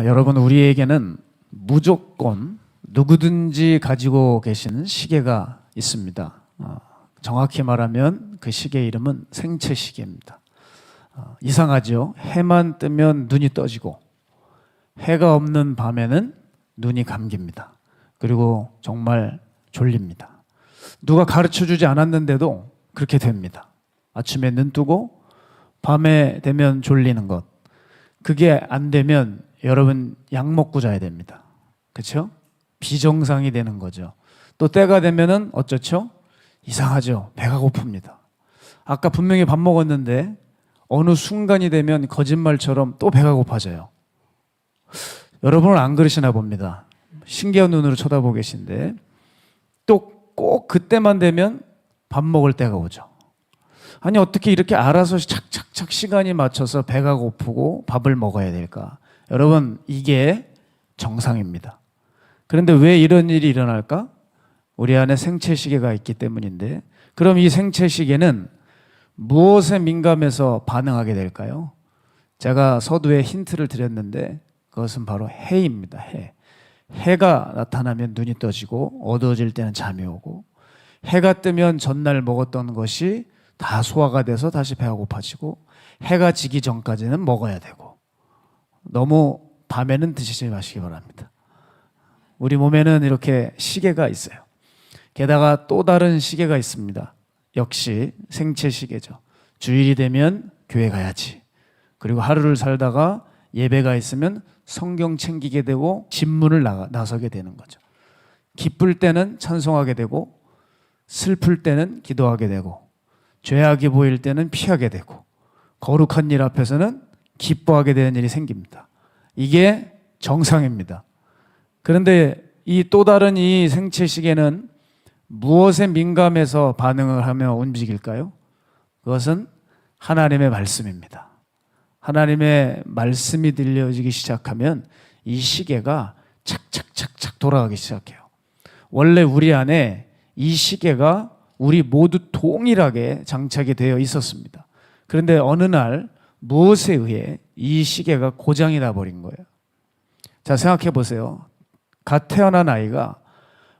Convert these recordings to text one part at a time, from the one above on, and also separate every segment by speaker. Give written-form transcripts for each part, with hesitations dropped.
Speaker 1: 여러분, 우리에게는 무조건 누구든지 가지고 계시는 시계가 있습니다. 정확히 말하면 그 시계 이름은 생체 시계입니다. 이상하죠? 해만 뜨면 눈이 떠지고 해가 없는 밤에는 눈이 감깁니다. 그리고 정말 졸립니다. 누가 가르쳐주지 않았는데도 그렇게 됩니다. 아침에 눈 뜨고 밤에 되면 졸리는 것. 그게 안 되면 여러분 약 먹고 자야 됩니다. 그렇죠? 비정상이 되는 거죠. 또 때가 되면은 어쩌죠? 이상하죠? 배가 고픕니다. 아까 분명히 밥 먹었는데 어느 순간이 되면 거짓말처럼 또 배가 고파져요. 여러분은 안 그러시나 봅니다. 신기한 눈으로 쳐다보고 계신데 또 꼭 그때만 되면 밥 먹을 때가 오죠. 아니, 어떻게 이렇게 알아서 착착착 시간이 맞춰서 배가 고프고 밥을 먹어야 될까? 여러분, 이게 정상입니다. 그런데 왜 이런 일이 일어날까? 우리 안에 생체시계가 있기 때문인데, 그럼 이 생체시계는 무엇에 민감해서 반응하게 될까요? 제가 서두에 힌트를 드렸는데 그것은 바로 해입니다. 해. 해가 나타나면 눈이 떠지고 어두워질 때는 잠이 오고, 해가 뜨면 전날 먹었던 것이 다 소화가 돼서 다시 배가 고파지고, 해가 지기 전까지는 먹어야 되고, 너무 밤에는 드시지 마시기 바랍니다. 우리 몸에는 이렇게 시계가 있어요. 게다가 또 다른 시계가 있습니다. 역시 생체 시계죠. 주일이 되면 교회 가야지. 그리고 하루를 살다가 예배가 있으면 성경 챙기게 되고 집문을 나서게 되는 거죠. 기쁠 때는 찬송하게 되고, 슬플 때는 기도하게 되고, 죄악이 보일 때는 피하게 되고, 거룩한 일 앞에서는 기뻐하게 되는 일이 생깁니다. 이게 정상입니다. 그런데 이 또 다른 이 생체 시계는 무엇에 민감해서 반응을 하며 움직일까요? 그것은 하나님의 말씀입니다. 하나님의 말씀이 들려지기 시작하면 이 시계가 착착착착 돌아가기 시작해요. 원래 우리 안에 이 시계가 우리 모두 동일하게 장착이 되어 있었습니다. 그런데 어느 날 무엇에 의해 이 시계가 고장이 나버린 거예요. 자, 생각해 보세요. 갓 태어난 아이가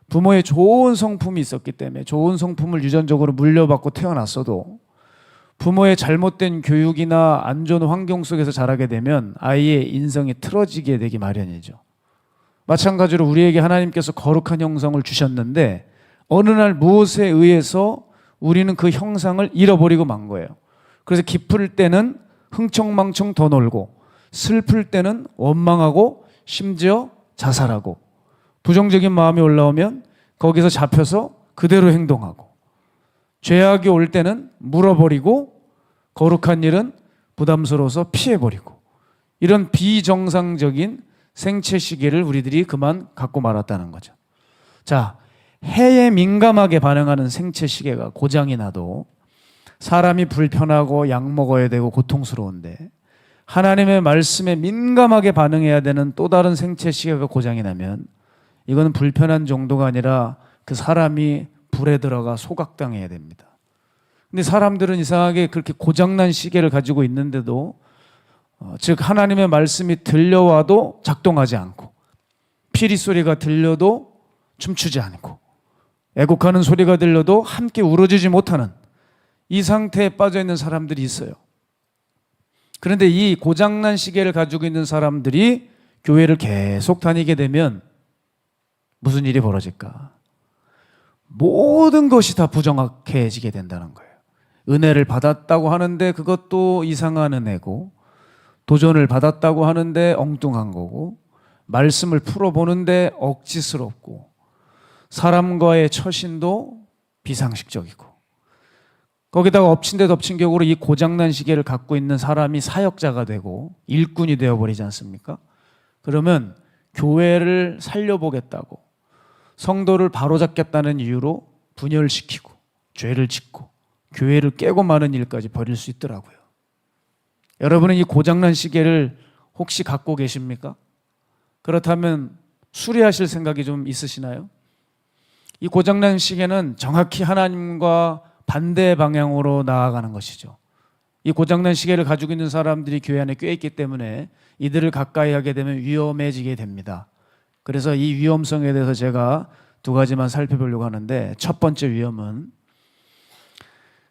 Speaker 1: 부모의 좋은 성품이 있었기 때문에 좋은 성품을 유전적으로 물려받고 태어났어도 부모의 잘못된 교육이나 안 좋은 환경 속에서 자라게 되면 아이의 인성이 틀어지게 되기 마련이죠. 마찬가지로 우리에게 하나님께서 거룩한 형성을 주셨는데 어느 날 무엇에 의해서 우리는 그 형상을 잃어버리고 만 거예요. 그래서 기쁠 때는 흥청망청 더 놀고, 슬플 때는 원망하고, 심지어 자살하고, 부정적인 마음이 올라오면 거기서 잡혀서 그대로 행동하고, 죄악이 올 때는 물어버리고, 거룩한 일은 부담스러워서 피해버리고, 이런 비정상적인 생체 시계를 우리들이 그만 갖고 말았다는 거죠. 자, 해에 민감하게 반응하는 생체 시계가 고장이 나도 사람이 불편하고 약 먹어야 되고 고통스러운데, 하나님의 말씀에 민감하게 반응해야 되는 또 다른 생체 시계가 고장이 나면 이거는 불편한 정도가 아니라 그 사람이 불에 들어가 소각당해야 됩니다. 근데 사람들은 이상하게 그렇게 고장난 시계를 가지고 있는데도 즉 하나님의 말씀이 들려와도 작동하지 않고, 피리 소리가 들려도 춤추지 않고, 애곡하는 소리가 들려도 함께 울어주지 못하는 이 상태에 빠져 있는 사람들이 있어요. 그런데 이 고장난 시계를 가지고 있는 사람들이 교회를 계속 다니게 되면 무슨 일이 벌어질까? 모든 것이 다 부정확해지게 된다는 거예요. 은혜를 받았다고 하는데 그것도 이상한 은혜고, 도전을 받았다고 하는데 엉뚱한 거고, 말씀을 풀어보는데 억지스럽고, 사람과의 처신도 비상식적이고, 거기다가 엎친 데 덮친 격으로 이 고장난 시계를 갖고 있는 사람이 사역자가 되고 일꾼이 되어버리지 않습니까? 그러면 교회를 살려보겠다고, 성도를 바로잡겠다는 이유로 분열시키고 죄를 짓고 교회를 깨고 마는 일까지 벌일 수 있더라고요. 여러분은 이 고장난 시계를 혹시 갖고 계십니까? 그렇다면 수리하실 생각이 좀 있으시나요? 이 고장난 시계는 정확히 하나님과 반대 방향으로 나아가는 것이죠. 이 고장난 시계를 가지고 있는 사람들이 교회 안에 꽤 있기 때문에 이들을 가까이 하게 되면 위험해지게 됩니다. 그래서 이 위험성에 대해서 제가 두 가지만 살펴보려고 하는데, 첫 번째 위험은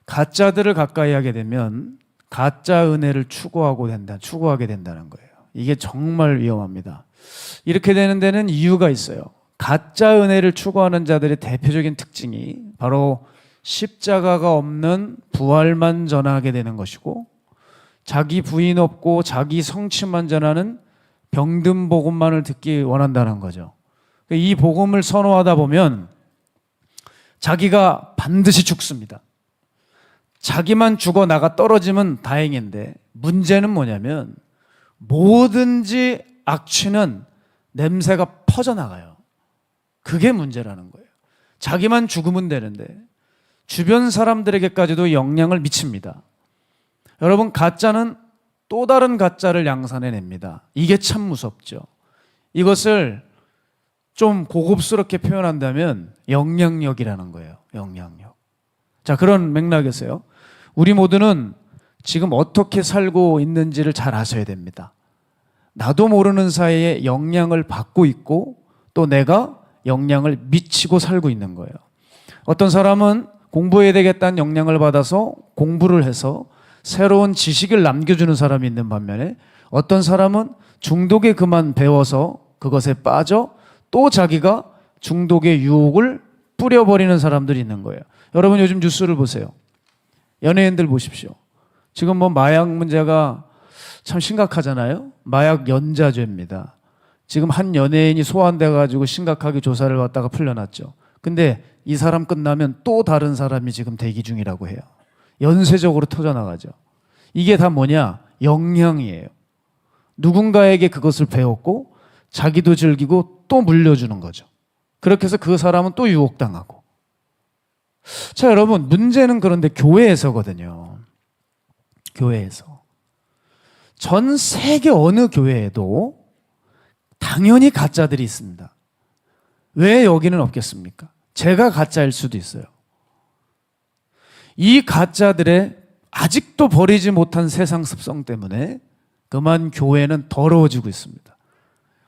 Speaker 1: 가짜들을 가까이 하게 되면 가짜 은혜를 추구하게 된다는 거예요. 이게 정말 위험합니다. 이렇게 되는 데는 이유가 있어요. 가짜 은혜를 추구하는 자들의 대표적인 특징이 바로 십자가가 없는 부활만 전하게 되는 것이고, 자기 부인 없고 자기 성취만 전하는 병든 복음만을 듣기 원한다는 거죠. 이 복음을 선호하다 보면 자기가 반드시 죽습니다. 자기만 죽어 나가 떨어지면 다행인데, 문제는 뭐냐면 뭐든지 악취는 냄새가 퍼져나가요. 그게 문제라는 거예요. 자기만 죽으면 되는데 주변 사람들에게까지도 영향을 미칩니다. 여러분, 가짜는 또 다른 가짜를 양산해냅니다. 이게 참 무섭죠. 이것을 좀 고급스럽게 표현한다면 영향력이라는 거예요. 영향력. 자, 그런 맥락에서요, 우리 모두는 지금 어떻게 살고 있는지를 잘 아셔야 됩니다. 나도 모르는 사이에 영향을 받고 있고 또 내가 영향을 미치고 살고 있는 거예요. 어떤 사람은 공부해야 되겠다는 영향을 받아서 공부를 해서 새로운 지식을 남겨주는 사람이 있는 반면에, 어떤 사람은 중독에 그만 배워서 그것에 빠져 또 자기가 중독의 유혹을 뿌려버리는 사람들이 있는 거예요. 여러분, 요즘 뉴스를 보세요. 연예인들 보십시오. 지금 뭐 마약 문제가 참 심각하잖아요. 마약 연자죄입니다. 지금 한 연예인이 소환돼 가지고 심각하게 조사를 받다가 풀려났죠. 근데 이 사람 끝나면 또 다른 사람이 지금 대기 중이라고 해요. 연쇄적으로 터져나가죠. 이게 다 뭐냐? 영향이에요. 누군가에게 그것을 배웠고 자기도 즐기고 또 물려주는 거죠. 그렇게 해서 그 사람은 또 유혹당하고. 자, 여러분, 문제는 그런데 교회에서거든요. 교회에서. 전 세계 어느 교회에도 당연히 가짜들이 있습니다. 왜 여기는 없겠습니까? 제가 가짜일 수도 있어요. 이 가짜들의 아직도 버리지 못한 세상 습성 때문에 그만 교회는 더러워지고 있습니다.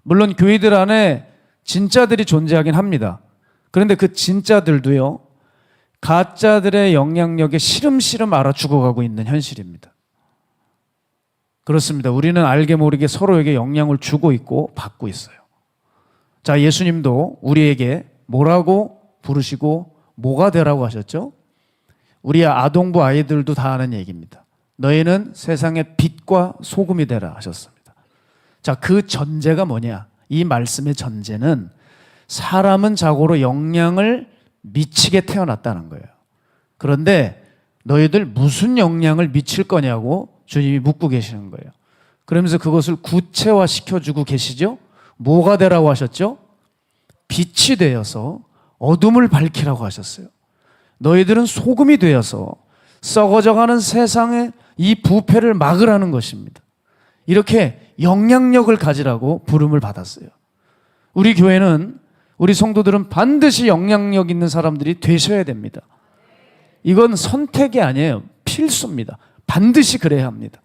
Speaker 1: 물론 교회들 안에 진짜들이 존재하긴 합니다. 그런데 그 진짜들도요, 가짜들의 영향력에 시름시름 알아 죽어가고 있는 현실입니다. 그렇습니다. 우리는 알게 모르게 서로에게 영향을 주고 있고 받고 있어요. 자, 예수님도 우리에게 뭐라고 부르시고 뭐가 되라고 하셨죠? 우리 아동부 아이들도 다 아는 얘기입니다. 너희는 세상의 빛과 소금이 되라 하셨습니다. 자, 그 전제가 뭐냐? 이 말씀의 전제는 사람은 자고로 영향을 미치게 태어났다는 거예요. 그런데 너희들 무슨 영향을 미칠 거냐고 주님이 묻고 계시는 거예요. 그러면서 그것을 구체화 시켜주고 계시죠? 뭐가 되라고 하셨죠? 빛이 되어서 어둠을 밝히라고 하셨어요. 너희들은 소금이 되어서 썩어져가는 세상의 이 부패를 막으라는 것입니다. 이렇게 영향력을 가지라고 부름을 받았어요. 우리 교회는, 우리 성도들은 반드시 영향력 있는 사람들이 되셔야 됩니다. 이건 선택이 아니에요. 필수입니다. 반드시 그래야 합니다.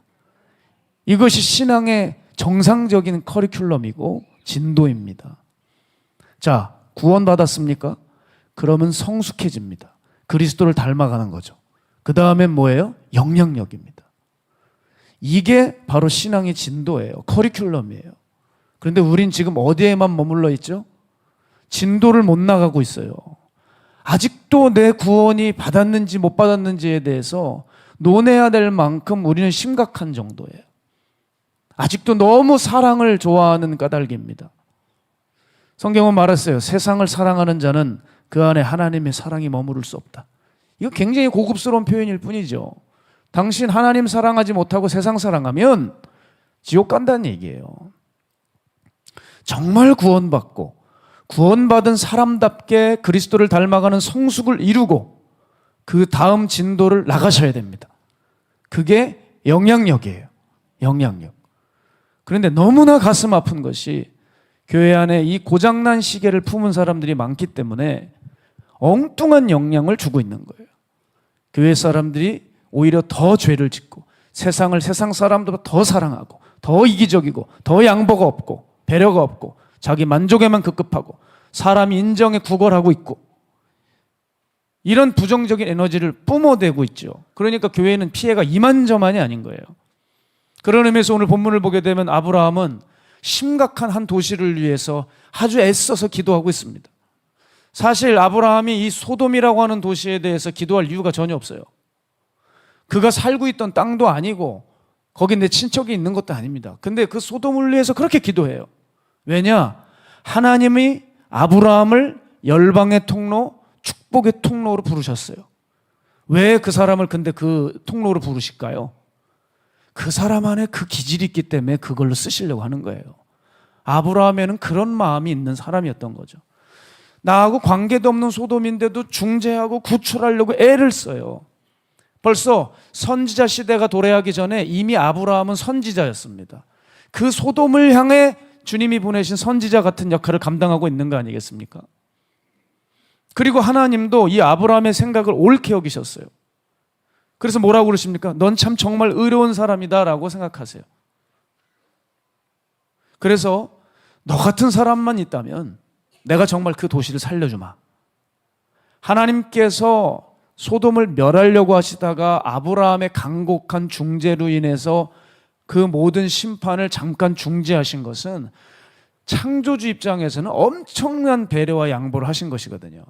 Speaker 1: 이것이 신앙의 정상적인 커리큘럼이고 진도입니다. 자, 구원받았습니까? 그러면 성숙해집니다. 그리스도를 닮아가는 거죠. 그 다음엔 뭐예요? 영향력입니다. 이게 바로 신앙의 진도예요. 커리큘럼이에요. 그런데 우린 지금 어디에만 머물러 있죠? 진도를 못 나가고 있어요. 아직도 내 구원이 받았는지 못 받았는지에 대해서 논해야 될 만큼 우리는 심각한 정도예요. 아직도 너무 사랑을 좋아하는 까닭입니다. 성경은 말했어요. 세상을 사랑하는 자는 그 안에 하나님의 사랑이 머무를 수 없다. 이거 굉장히 고급스러운 표현일 뿐이죠. 당신 하나님 사랑하지 못하고 세상 사랑하면 지옥 간다는 얘기예요. 정말 구원받고 구원받은 사람답게 그리스도를 닮아가는 성숙을 이루고 그 다음 진도를 나가셔야 됩니다. 그게 영향력이에요. 영향력. 그런데 너무나 가슴 아픈 것이 교회 안에 이 고장난 시계를 품은 사람들이 많기 때문에 엉뚱한 영향을 주고 있는 거예요. 교회 사람들이 오히려 더 죄를 짓고 세상을 세상 사람들보다 더 사랑하고 더 이기적이고 더 양보가 없고 배려가 없고 자기 만족에만 급급하고 사람 인정에 구걸하고 있고 이런 부정적인 에너지를 뿜어대고 있죠. 그러니까 교회는 피해가 이만저만이 아닌 거예요. 그런 의미에서 오늘 본문을 보게 되면 아브라함은 심각한 한 도시를 위해서 아주 애써서 기도하고 있습니다. 사실 아브라함이 이 소돔이라고 하는 도시에 대해서 기도할 이유가 전혀 없어요. 그가 살고 있던 땅도 아니고 거기 내 친척이 있는 것도 아닙니다. 근데 그 소돔을 위해서 그렇게 기도해요. 왜냐? 하나님이 아브라함을 열방의 통로, 축복의 통로로 부르셨어요. 왜 그 사람을 근데 그 통로로 부르실까요? 그 사람 안에 그 기질이 있기 때문에 그걸로 쓰시려고 하는 거예요. 아브라함에는 그런 마음이 있는 사람이었던 거죠. 나하고 관계도 없는 소돔인데도 중재하고 구출하려고 애를 써요. 벌써 선지자 시대가 도래하기 전에 이미 아브라함은 선지자였습니다. 그 소돔을 향해 주님이 보내신 선지자 같은 역할을 감당하고 있는 거 아니겠습니까? 그리고 하나님도 이 아브라함의 생각을 옳게 여기셨어요. 그래서 뭐라고 그러십니까? 넌 참 정말 의로운 사람이다 라고 생각하세요. 그래서 너 같은 사람만 있다면 내가 정말 그 도시를 살려주마. 하나님께서 소돔을 멸하려고 하시다가 아브라함의 간곡한 중재로 인해서 그 모든 심판을 잠깐 중지하신 것은 창조주 입장에서는 엄청난 배려와 양보를 하신 것이거든요.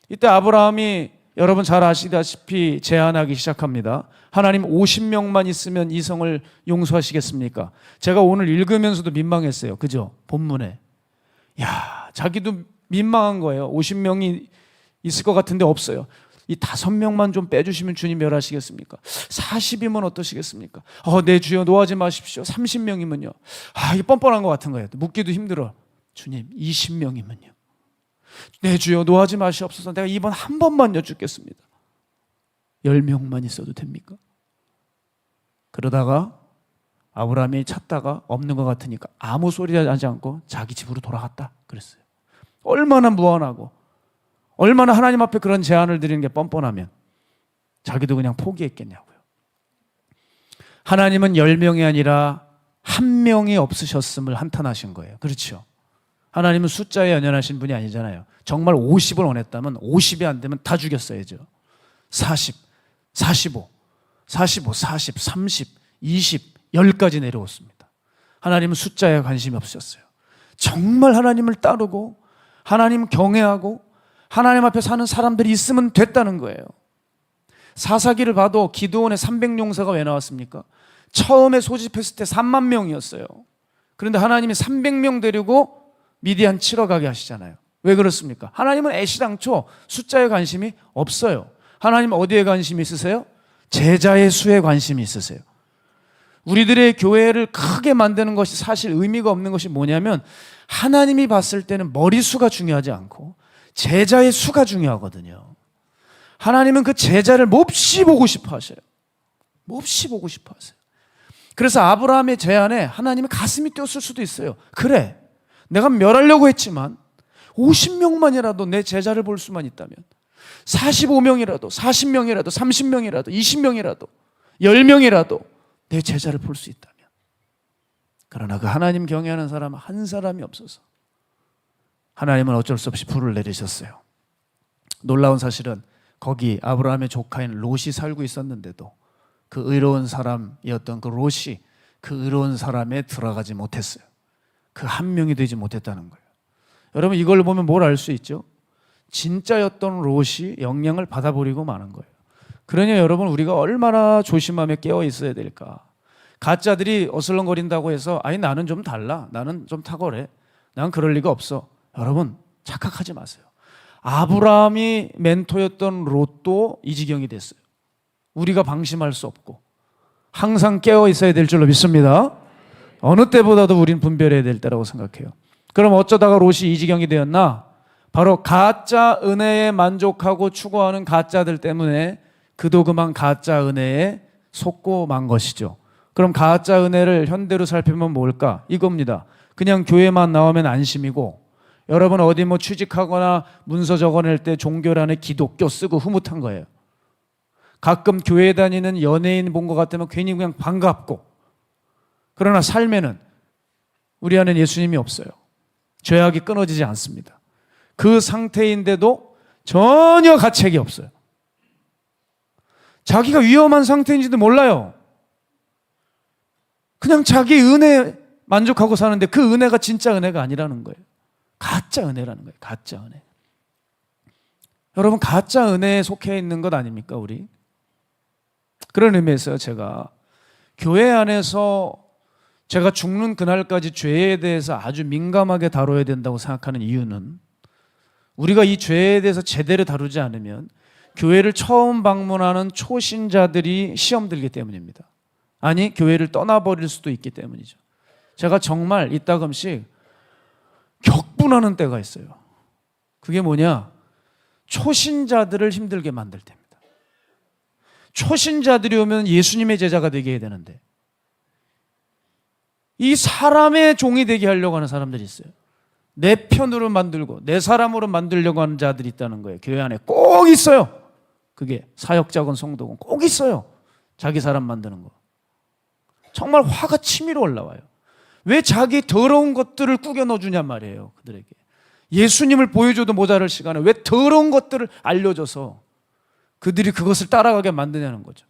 Speaker 1: 이때 아브라함이 여러분 잘 아시다시피 제안하기 시작합니다. 하나님 50명만 있으면 이 성을 용서하시겠습니까? 제가 오늘 읽으면서도 민망했어요. 그죠? 본문에. 야, 자기도 민망한 거예요. 50명이 있을 것 같은데 없어요. 이 5명만 좀 빼주시면 주님 멸하시겠습니까? 40이면 어떠시겠습니까? 네 주여 노하지 마십시오. 30명이면요. 이게 뻔뻔한 것 같은 거예요. 묻기도 힘들어. 주님 20명이면요. 네 주여 노하지 마시옵소서. 내가 이번 한 번만 여쭙겠습니다. 10명만 있어도 됩니까? 그러다가 아브라함이 찾다가 없는 것 같으니까 아무 소리 하지 않고 자기 집으로 돌아갔다 그랬어요. 얼마나 무안하고 얼마나 하나님 앞에 그런 제안을 드리는 게 뻔뻔하면 자기도 그냥 포기했겠냐고요. 하나님은 10명이 아니라 1명이 없으셨음을 한탄하신 거예요. 그렇죠? 하나님은 숫자에 연연하신 분이 아니잖아요. 정말 50을 원했다면 50이 안 되면 다 죽였어야죠. 40, 45, 40, 30, 20, 10까지 내려왔습니다. 하나님은 숫자에 관심이 없으셨어요. 정말 하나님을 따르고 하나님 경외하고 하나님 앞에 사는 사람들이 있으면 됐다는 거예요. 사사기를 봐도 기드온의 300용사가 왜 나왔습니까? 처음에 소집했을 때 3만 명이었어요. 그런데 하나님이 300명 데리고 미디안 치러 가게 하시잖아요. 왜 그렇습니까? 하나님은 애시당초 숫자에 관심이 없어요. 하나님은 어디에 관심이 있으세요? 제자의 수에 관심이 있으세요. 우리들의 교회를 크게 만드는 것이 사실 의미가 없는 것이 뭐냐면 하나님이 봤을 때는 머리수가 중요하지 않고 제자의 수가 중요하거든요. 하나님은 그 제자를 몹시 보고 싶어 하셔요. 몹시 보고 싶어 하세요. 그래서 아브라함의 제안에 하나님의 가슴이 뛰었을 수도 있어요. 그래, 내가 멸하려고 했지만 50명만이라도 내 제자를 볼 수만 있다면 45명이라도 40명이라도 30명이라도 20명이라도 10명이라도 내 제자를 볼 수 있다면. 그러나 그 하나님 경외하는 사람 한 사람이 없어서 하나님은 어쩔 수 없이 불을 내리셨어요. 놀라운 사실은 거기 아브라함의 조카인 롯이 살고 있었는데도 그 의로운 사람이었던 그 롯이 그 의로운 사람에 들어가지 못했어요. 그 한 명이 되지 못했다는 거예요. 여러분 이걸 보면 뭘 알 수 있죠? 진짜였던 롯이 영향을 받아버리고 마는 거예요. 그러니 여러분 우리가 얼마나 조심하며 깨어 있어야 될까. 가짜들이 어슬렁거린다고 해서 아니 나는 좀 달라, 나는 좀 탁월해, 난 그럴 리가 없어. 여러분 착각하지 마세요. 아브라함이 멘토였던 롯도 이 지경이 됐어요. 우리가 방심할 수 없고 항상 깨어 있어야 될 줄로 믿습니다. 어느 때보다도 우린 분별해야 될 때라고 생각해요. 그럼 어쩌다가 롯이 이 지경이 되었나? 바로 가짜 은혜에 만족하고 추구하는 가짜들 때문에 그도 그만 가짜 은혜에 속고 만 것이죠. 그럼 가짜 은혜를 현대로 살피면 뭘까? 이겁니다. 그냥 교회만 나오면 안심이고 여러분 어디 뭐 취직하거나 문서 적어낼 때 종교란에 기독교 쓰고 흐뭇한 거예요. 가끔 교회 다니는 연예인 본 것 같으면 괜히 그냥 반갑고, 그러나 삶에는 우리 안에 예수님이 없어요. 죄악이 끊어지지 않습니다. 그 상태인데도 전혀 가책이 없어요. 자기가 위험한 상태인지도 몰라요. 그냥 자기 은혜에 만족하고 사는데 그 은혜가 진짜 은혜가 아니라는 거예요. 가짜 은혜라는 거예요. 가짜 은혜. 여러분, 가짜 은혜에 속해 있는 것 아닙니까, 우리? 그런 의미에서 제가 교회 안에서 제가 죽는 그날까지 죄에 대해서 아주 민감하게 다뤄야 된다고 생각하는 이유는, 우리가 이 죄에 대해서 제대로 다루지 않으면 교회를 처음 방문하는 초신자들이 시험 들기 때문입니다. 아니, 교회를 떠나버릴 수도 있기 때문이죠. 제가 정말 이따금씩 격분하는 때가 있어요. 그게 뭐냐? 초신자들을 힘들게 만들 때입니다. 초신자들이 오면 예수님의 제자가 되게 해야 되는데 이 사람의 종이 되게 하려고 하는 사람들이 있어요. 내 편으로 만들고 내 사람으로 만들려고 하는 자들이 있다는 거예요. 교회 안에 꼭 있어요. 그게 사역자건 성도건 꼭 있어요. 자기 사람 만드는 거. 정말 화가 치밀어 올라와요. 왜 자기 더러운 것들을 꾸겨 넣어주냔 말이에요. 그들에게 예수님을 보여줘도 모자랄 시간에 왜 더러운 것들을 알려줘서 그들이 그것을 따라가게 만드냐는 거죠.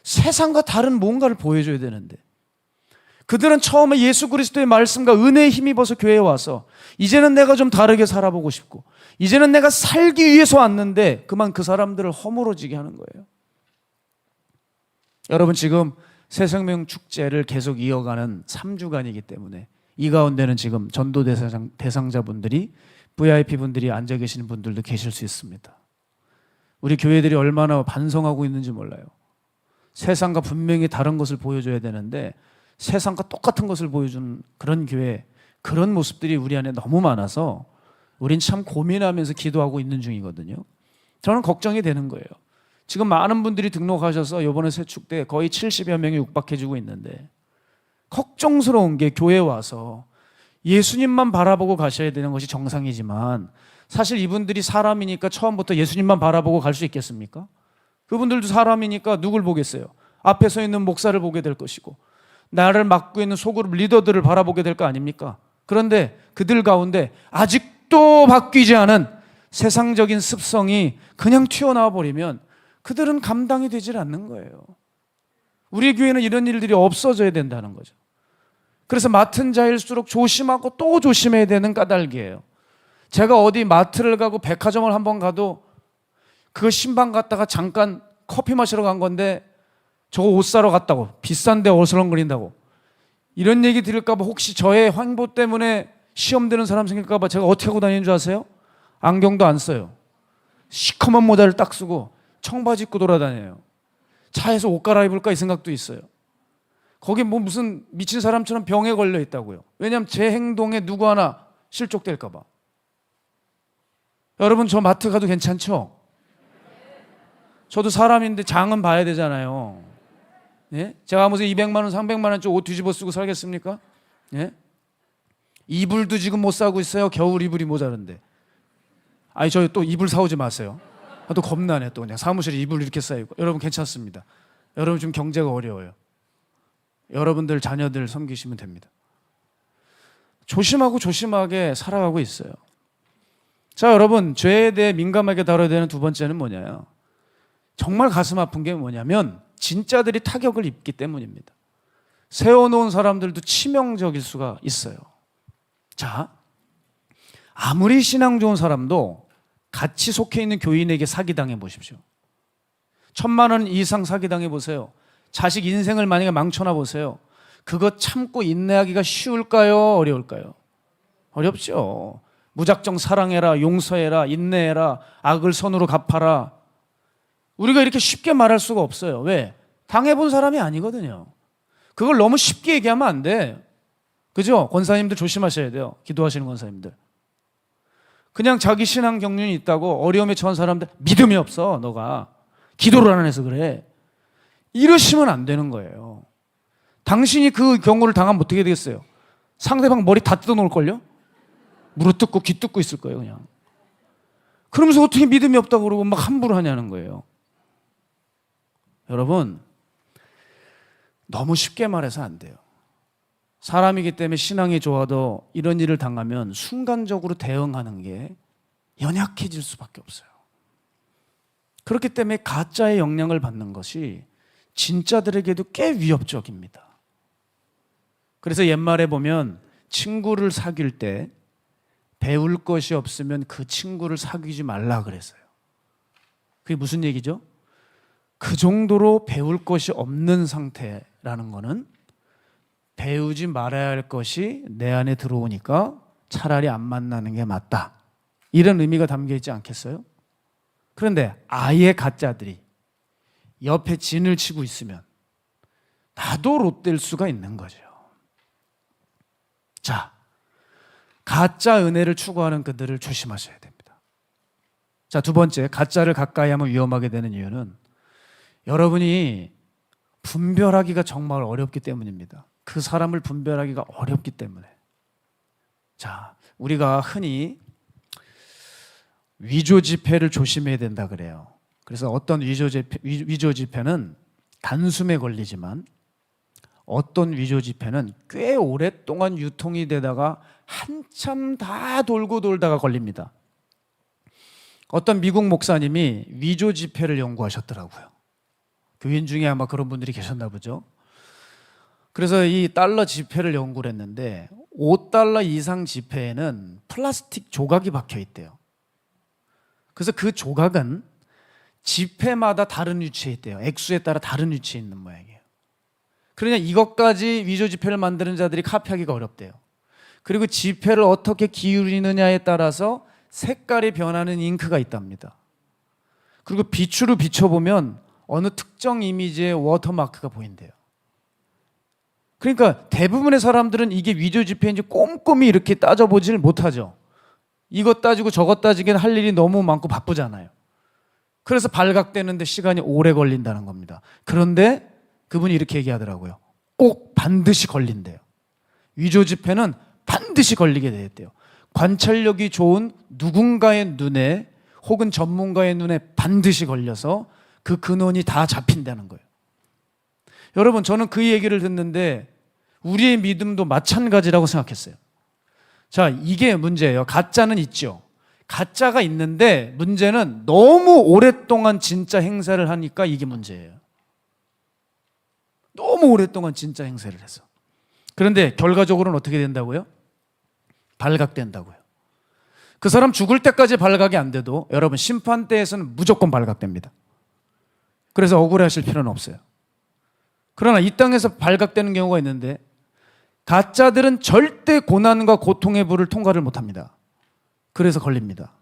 Speaker 1: 세상과 다른 뭔가를 보여줘야 되는데 그들은 처음에 예수 그리스도의 말씀과 은혜에 힘입어서 교회에 와서 이제는 내가 좀 다르게 살아보고 싶고 이제는 내가 살기 위해서 왔는데 그만 그 사람들을 허물어지게 하는 거예요. 여러분, 지금 새생명 축제를 계속 이어가는 3주간이기 때문에 이 가운데는 지금 전도 대상자분들이 VIP분들이 앉아 계시는 분들도 계실 수 있습니다. 우리 교회들이 얼마나 반성하고 있는지 몰라요. 세상과 분명히 다른 것을 보여줘야 되는데 세상과 똑같은 것을 보여주는 그런 교회, 그런 모습들이 우리 안에 너무 많아서 우린 참 고민하면서 기도하고 있는 중이거든요. 저는 걱정이 되는 거예요. 지금 많은 분들이 등록하셔서 이번에 세축 때 거의 70여 명이 육박해주고 있는데 걱정스러운 게 교회에 와서 예수님만 바라보고 가셔야 되는 것이 정상이지만 사실 이분들이 사람이니까 처음부터 예수님만 바라보고 갈 수 있겠습니까? 그분들도 사람이니까 누굴 보겠어요? 앞에 서 있는 목사를 보게 될 것이고 나를 맡고 있는 소그룹 리더들을 바라보게 될 거 아닙니까? 그런데 그들 가운데 아직도 바뀌지 않은 세상적인 습성이 그냥 튀어나와 버리면 그들은 감당이 되질 않는 거예요. 우리 교회는 이런 일들이 없어져야 된다는 거죠. 그래서 맡은 자일수록 조심하고 또 조심해야 되는 까닭이에요. 제가 어디 마트를 가고 백화점을 한번 가도 그 신방 갔다가 잠깐 커피 마시러 간 건데 저거 옷 사러 갔다고 비싼데 어슬렁거린다고 이런 얘기 들을까 봐 혹시 저의 황보 때문에 시험 되는 사람 생길까 봐 제가 어떻게 하고 다니는 줄 아세요? 안경도 안 써요. 시커먼 모자를 딱 쓰고 청바지 입고 돌아다녀요. 차에서 옷 갈아입을까 이 생각도 있어요. 거기 뭐 무슨 미친 사람처럼 병에 걸려 있다고요. 왜냐하면 제 행동에 누구 하나 실족될까 봐. 여러분, 저 마트 가도 괜찮죠? 저도 사람인데 장은 봐야 되잖아요. 예? 제가 무슨 200만 원, 300만 원짜리 옷 뒤집어 쓰고 살겠습니까? 예? 이불도 지금 못 사고 있어요. 겨울 이불이 모자른데. 아니, 저 또 이불 사오지 마세요. 또 겁나네. 또 그냥 사무실에 이불 이렇게 쌓이고. 여러분 괜찮습니다. 여러분 지금 경제가 어려워요. 여러분들 자녀들 섬기시면 됩니다. 조심하고 조심하게 살아가고 있어요. 자, 여러분, 죄에 대해 민감하게 다뤄야 되는 두 번째는 뭐냐요? 정말 가슴 아픈 게 뭐냐면 진짜들이 타격을 입기 때문입니다. 세워놓은 사람들도 치명적일 수가 있어요. 자, 아무리 신앙 좋은 사람도 같이 속해 있는 교인에게 사기당해 보십시오. 1,000만 원 이상 사기당해 보세요. 자식 인생을 만약에 망쳐놔 보세요. 그거 참고 인내하기가 쉬울까요? 어려울까요? 어렵죠. 무작정 사랑해라, 용서해라, 인내해라, 악을 선으로 갚아라. 우리가 이렇게 쉽게 말할 수가 없어요. 왜? 당해본 사람이 아니거든요. 그걸 너무 쉽게 얘기하면 안 돼. 그죠? 권사님들 조심하셔야 돼요. 기도하시는 권사님들. 그냥 자기 신앙 경륜이 있다고 어려움에 처한 사람들 믿음이 없어, 너가. 기도를 안 해서 그래. 이러시면 안 되는 거예요. 당신이 그 경우를 당하면 어떻게 되겠어요? 상대방 머리 다 뜯어놓을걸요? 무릎 뜯고 귀 뜯고 있을 거예요, 그냥. 그러면서 어떻게 믿음이 없다고 그러고 막 함부로 하냐는 거예요. 여러분, 너무 쉽게 말해서 안 돼요. 사람이기 때문에 신앙이 좋아도 이런 일을 당하면 순간적으로 대응하는 게 연약해질 수밖에 없어요. 그렇기 때문에 가짜의 영향을 받는 것이 진짜들에게도 꽤 위협적입니다. 그래서 옛말에 보면 친구를 사귈 때 배울 것이 없으면 그 친구를 사귀지 말라 그랬어요. 그게 무슨 얘기죠? 그 정도로 배울 것이 없는 상태라는 거는 배우지 말아야 할 것이 내 안에 들어오니까 차라리 안 만나는 게 맞다. 이런 의미가 담겨 있지 않겠어요? 그런데 아예 가짜들이 옆에 진을 치고 있으면 나도 롯될 수가 있는 거죠. 자, 가짜 은혜를 추구하는 그들을 조심하셔야 됩니다. 자, 두 번째, 가짜를 가까이 하면 위험하게 되는 이유는 여러분이 분별하기가 정말 어렵기 때문입니다. 그 사람을 분별하기가 어렵기 때문에. 자, 우리가 흔히 위조 지폐를 조심해야 된다 그래요. 그래서 어떤 위조 지폐는 단숨에 걸리지만 어떤 위조 지폐는 꽤 오랫동안 유통이 되다가 한참 다 돌고 돌다가 걸립니다. 어떤 미국 목사님이 위조 지폐를 연구하셨더라고요. 교인 중에 아마 그런 분들이 계셨나 보죠. 그래서 이 달러 지폐를 연구를 했는데 5달러 이상 지폐에는 플라스틱 조각이 박혀 있대요. 그래서 그 조각은 지폐마다 다른 위치에 있대요. 액수에 따라 다른 위치에 있는 모양이에요. 그러냐 이것까지 위조 지폐를 만드는 자들이 카피하기가 어렵대요. 그리고 지폐를 어떻게 기울이느냐에 따라서 색깔이 변하는 잉크가 있답니다. 그리고 빛으로 비춰보면 어느 특정 이미지의 워터마크가 보인대요. 그러니까 대부분의 사람들은 이게 위조 지폐인지 꼼꼼히 이렇게 따져보질 못하죠. 이것 따지고 저것 따지기는 할 일이 너무 많고 바쁘잖아요. 그래서 발각되는데 시간이 오래 걸린다는 겁니다. 그런데 그분이 이렇게 얘기하더라고요. 꼭 반드시 걸린대요. 위조 지폐는 반드시 걸리게 되었대요. 관찰력이 좋은 누군가의 눈에 혹은 전문가의 눈에 반드시 걸려서 그 근원이 다 잡힌다는 거예요. 여러분, 저는 그 얘기를 듣는데 우리의 믿음도 마찬가지라고 생각했어요. 자, 이게 문제예요. 가짜는 있죠. 가짜가 있는데 문제는 너무 오랫동안 진짜 행세를 하니까 이게 문제예요. 너무 오랫동안 진짜 행세를 해서. 그런데 결과적으로는 어떻게 된다고요? 발각된다고요. 그 사람 죽을 때까지 발각이 안 돼도 여러분 심판대에서는 무조건 발각됩니다. 그래서 억울해하실 필요는 없어요. 그러나 이 땅에서 발각되는 경우가 있는데 가짜들은 절대 고난과 고통의 불을 통과를 못합니다. 그래서 걸립니다.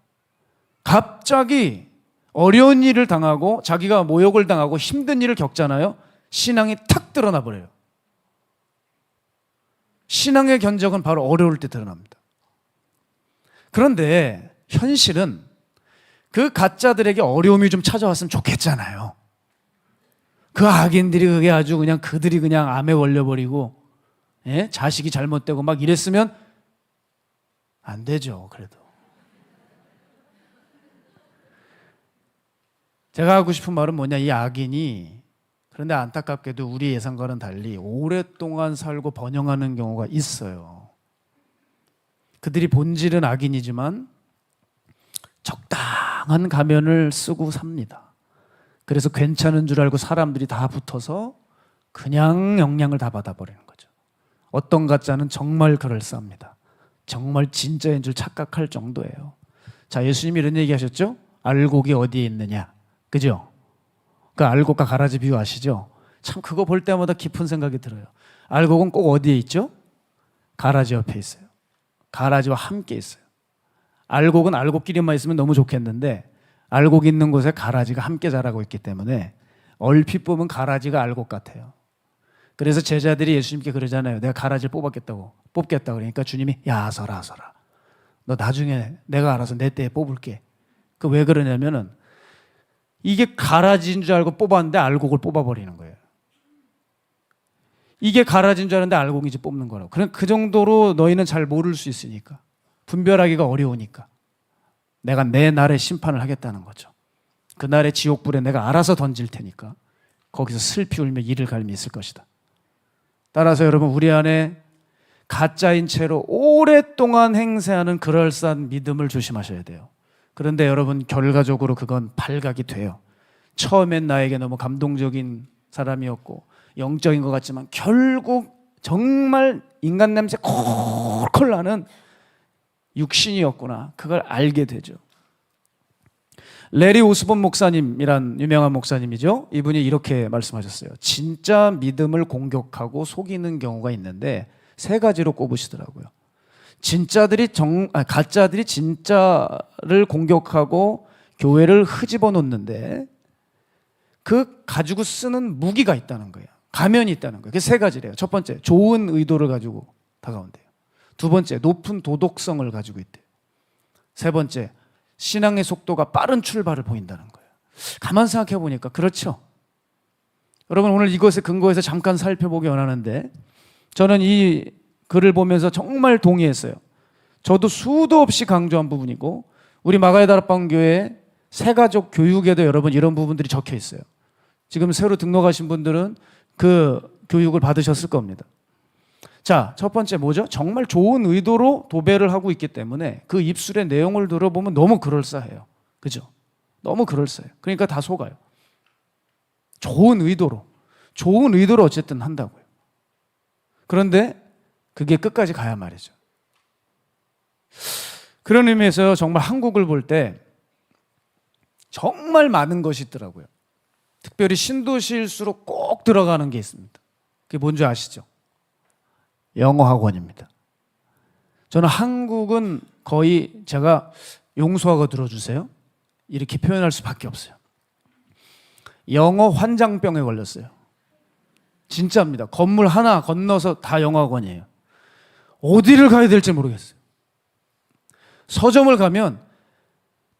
Speaker 1: 갑자기 어려운 일을 당하고 자기가 모욕을 당하고 힘든 일을 겪잖아요. 신앙이 탁 드러나 버려요. 신앙의 견적은 바로 어려울 때 드러납니다. 그런데 현실은 그 가짜들에게 어려움이 좀 찾아왔으면 좋겠잖아요. 그 악인들이 그게 아주 그냥 그들이 그냥 암에 걸려버리고 자식이 잘못되고 막 이랬으면 안 되죠. 그래도 제가 하고 싶은 말은 뭐냐, 이 악인이 그런데 안타깝게도 우리 예상과는 달리 오랫동안 살고 번영하는 경우가 있어요. 그들이 본질은 악인이지만 적당한 가면을 쓰고 삽니다. 그래서 괜찮은 줄 알고 사람들이 다 붙어서 그냥 영향을 다 받아버리는 거죠. 어떤 가짜는 정말 그럴싸합니다. 정말 진짜인 줄 착각할 정도예요. 자, 예수님이 이런 얘기 하셨죠? 알곡이 어디에 있느냐, 그죠? 그 알곡과 가라지 비유 아시죠? 참 그거 볼 때마다 깊은 생각이 들어요. 알곡은 꼭 어디에 있죠? 가라지 옆에 있어요. 가라지와 함께 있어요. 알곡은 알곡끼리만 있으면 너무 좋겠는데 알곡 있는 곳에 가라지가 함께 자라고 있기 때문에 얼핏 보면 가라지가 알곡 같아요. 그래서 제자들이 예수님께 그러잖아요. 내가 가라지를 뽑겠다고 그러니까 주님이 야 서라 너 나중에 내가 알아서 내 때에 뽑을게. 그 왜 그러냐면은 이게 가라지인 줄 알고 뽑았는데 알곡을 뽑아버리는 거예요. 이게 가라지인 줄 알았는데 알곡인지 뽑는 거라고. 그 정도로 너희는 잘 모를 수 있으니까, 분별하기가 어려우니까 내가 내 날에 심판을 하겠다는 거죠. 그날의 지옥불에 내가 알아서 던질 테니까 거기서 슬피 울며 이를 갈미 있을 것이다. 따라서 여러분, 우리 안에 가짜인 채로 오랫동안 행세하는 그럴싸한 믿음을 조심하셔야 돼요. 그런데 여러분, 결과적으로 그건 발각이 돼요. 처음엔 나에게 너무 감동적인 사람이었고 영적인 것 같지만 결국 정말 인간 냄새 콜콜 나는 육신이었구나, 그걸 알게 되죠. 레리 오스본 목사님이란 유명한 목사님이죠. 이분이 이렇게 말씀하셨어요. 진짜 믿음을 공격하고 속이는 경우가 있는데 세 가지로 꼽으시더라고요. 가짜들이 진짜를 공격하고 교회를 흐집어 놓는데 그 가지고 쓰는 무기가 있다는 거예요. 가면이 있다는 거예요. 그게 세 가지래요. 첫 번째, 좋은 의도를 가지고 다가온대요. 두 번째, 높은 도덕성을 가지고 있대요. 세 번째, 신앙의 속도가 빠른 출발을 보인다는 거예요. 가만 생각해 보니까 그렇죠. 여러분, 오늘 이것에 근거해서 잠깐 살펴보기 원하는데, 저는 이 글을 보면서 정말 동의했어요. 저도 수도 없이 강조한 부분이고, 우리 마가의 다락방 교회 새가족 교육에도 여러분 이런 부분들이 적혀 있어요. 지금 새로 등록하신 분들은 그 교육을 받으셨을 겁니다. 자, 첫 번째 뭐죠? 정말 좋은 의도로 도배를 하고 있기 때문에 그 입술의 내용을 들어보면 너무 그럴싸해요. 그죠? 너무 그럴싸해요. 그러니까 다 속아요. 좋은 의도로 어쨌든 한다고요. 그런데 그게 끝까지 가야 말이죠. 그런 의미에서 정말 한국을 볼 때 정말 많은 것이 있더라고요. 특별히 신도시일수록 꼭 들어가는 게 있습니다. 그게 뭔지 아시죠? 영어 학원입니다. 저는 한국은 거의 제가 용서하고 들어주세요, 이렇게 표현할 수밖에 없어요. 영어 환장병에 걸렸어요. 진짜입니다. 건물 하나 건너서 다 영어 학원이에요. 어디를 가야 될지 모르겠어요. 서점을 가면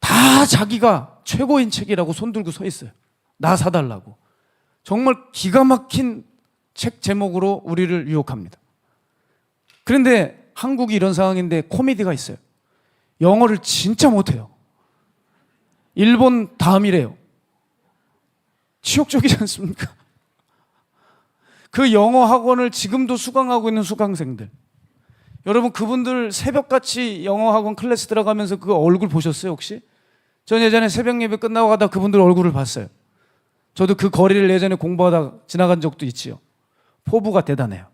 Speaker 1: 다 자기가 최고인 책이라고 손들고 서 있어요. 나 사달라고. 정말 기가 막힌 책 제목으로 우리를 유혹합니다. 그런데 한국이 이런 상황인데 코미디가 있어요. 영어를 진짜 못해요. 일본 다음이래요. 치욕적이지 않습니까? 그 영어 학원을 지금도 수강하고 있는 수강생들, 여러분, 그분들 새벽같이 영어 학원 클래스 들어가면서 그 얼굴 보셨어요 혹시? 전 예전에 새벽 예배 끝나고 가다 그분들 얼굴을 봤어요. 저도 그 거리를 예전에 공부하다 지나간 적도 있지요. 포부가 대단해요.